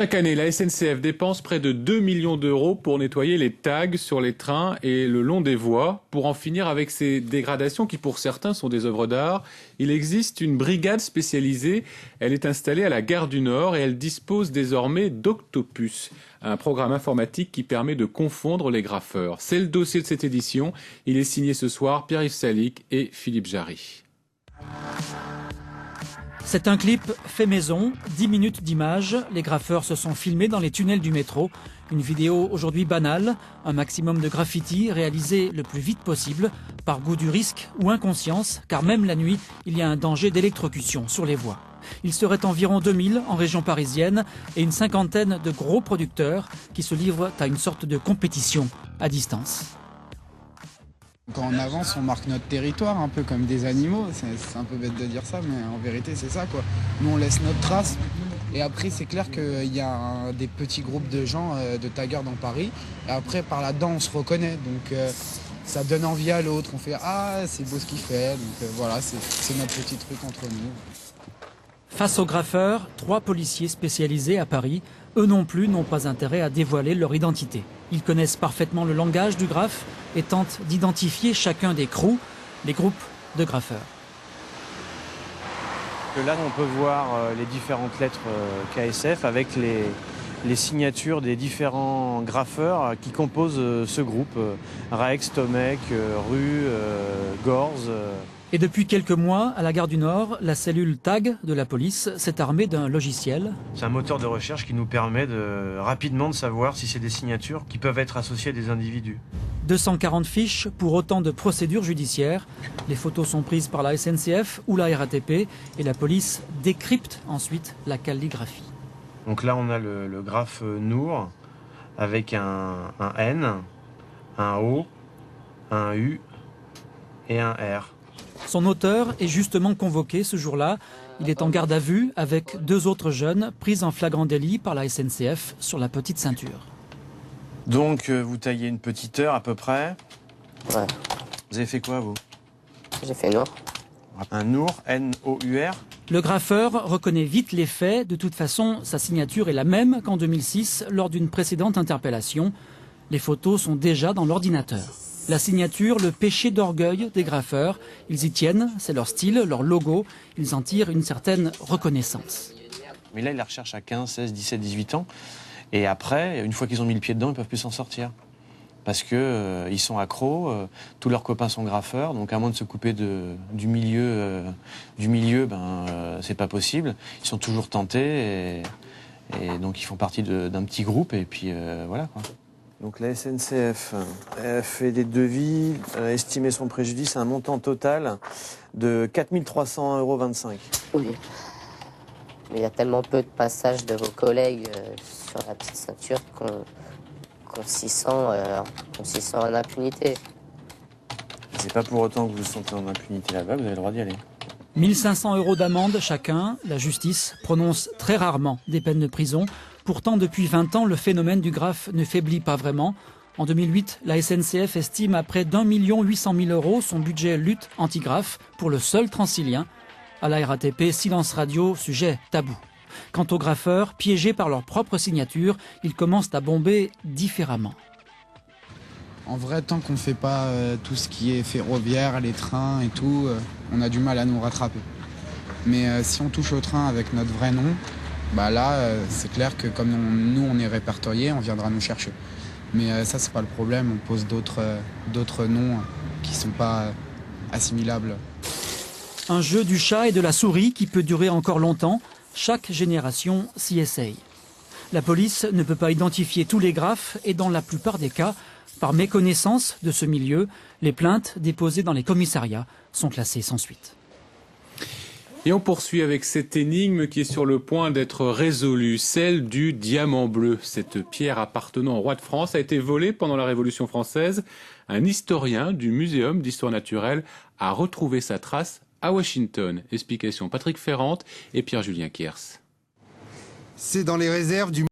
Chaque année, la SNCF dépense près de 2 millions d'euros pour nettoyer les tags sur les trains et le long des voies, pour en finir avec ces dégradations qui pour certains sont des œuvres d'art. Il existe une brigade spécialisée, elle est installée à la gare du Nord et elle dispose désormais d'Octopus, un programme informatique qui permet de confondre les graffeurs. C'est le dossier de cette édition, il est signé ce soir Pierre-Yves Salic et Philippe Jarry. C'est un clip fait maison, 10 minutes d'image. Les graffeurs se sont filmés dans les tunnels du métro. Une vidéo aujourd'hui banale, un maximum de graffiti réalisé le plus vite possible, par goût du risque ou inconscience, car même la nuit, il y a un danger d'électrocution sur les voies. Il serait environ 2000 en région parisienne et une cinquantaine de gros producteurs qui se livrent à une sorte de compétition à distance. Quand on avance, on marque notre territoire, un peu comme des animaux. C'est un peu bête de dire ça, mais en vérité, c'est ça, quoi. Nous, on laisse notre trace. Et après, c'est clair qu'il y a des petits groupes de gens, de taggers dans Paris. Et après, par là-dedans, on se reconnaît. Donc, ça donne envie à l'autre. On fait « Ah, c'est beau ce qu'il fait ». Donc, voilà, c'est notre petit truc entre nous. Face aux graffeurs, 3 policiers spécialisés à Paris, eux non plus n'ont pas intérêt à dévoiler leur identité. Ils connaissent parfaitement le langage du graphe et tentent d'identifier chacun des crews, les groupes de graffeurs. Là, on peut voir les différentes lettres KSF avec les signatures des différents graffeurs qui composent ce groupe. Rex, Tomek, Rue, Gorz. Et depuis quelques mois, à la gare du Nord, la cellule TAG de la police s'est armée d'un logiciel. C'est un moteur de recherche qui nous permet rapidement de savoir si c'est des signatures qui peuvent être associées à des individus. 240 fiches pour autant de procédures judiciaires. Les photos sont prises par la SNCF ou la RATP et la police décrypte ensuite la calligraphie. Donc là, on a le graphe Nour avec un N, un O, un U et un R. Son auteur est justement convoqué ce jour-là. Il est en garde à vue avec 2 autres jeunes pris en flagrant délit par la SNCF sur la petite ceinture. Donc vous taillez une petite heure à peu près. Ouais. Vous avez fait quoi vous? J'ai fait Nour. Un Nour, N-O-U-R. Le graffeur reconnaît vite les faits. De toute façon, sa signature est la même qu'en 2006 lors d'une précédente interpellation. Les photos sont déjà dans l'ordinateur. La signature, le péché d'orgueil des graffeurs. Ils y tiennent, c'est leur style, leur logo. Ils en tirent une certaine reconnaissance. Mais là, ils la recherchent à 15, 16, 17, 18 ans. Et après, une fois qu'ils ont mis le pied dedans, ils ne peuvent plus s'en sortir. Parce que ils sont accros, tous leurs copains sont graffeurs, donc à moins de se couper du milieu, c'est pas possible. Ils sont toujours tentés et donc ils font partie d'un petit groupe et puis voilà quoi. Donc la SNCF a fait des devis, a estimé son préjudice à un montant total de 4 300,25 €. Oui. Mais il y a tellement peu de passages de vos collègues sur la petite ceinture qu'on s'y sent en impunité. C'est pas pour autant que vous vous sentez en impunité là-bas, vous avez le droit d'y aller. 1 500 € d'amende chacun. La justice prononce très rarement des peines de prison. Pourtant, depuis 20 ans, le phénomène du graphe ne faiblit pas vraiment. En 2008, la SNCF estime à près d'1 800 000 € son budget lutte anti-graphe pour le seul Transilien. À la RATP, silence radio, sujet tabou. Quant aux graffeurs, piégés par leur propre signature, ils commencent à bomber différemment. En vrai, tant qu'on ne fait pas tout ce qui est ferroviaire, les trains et tout, on a du mal à nous rattraper. Mais si on touche au train avec notre vrai nom, bah là, c'est clair que comme nous, on est répertoriés, on viendra nous chercher. Mais ça, c'est pas le problème, on pose d'autres noms qui ne sont pas assimilables. Un jeu du chat et de la souris qui peut durer encore longtemps. Chaque génération s'y essaye. La police ne peut pas identifier tous les graphes et dans la plupart des cas, par méconnaissance de ce milieu, les plaintes déposées dans les commissariats sont classées sans suite. Et on poursuit avec cette énigme qui est sur le point d'être résolue, celle du diamant bleu. Cette pierre appartenant au roi de France a été volée pendant la Révolution française. Un historien du Muséum d'histoire naturelle a retrouvé sa trace à Washington. Explication Patrick Ferrand et Pierre-Julien Kiers. C'est dans les réserves du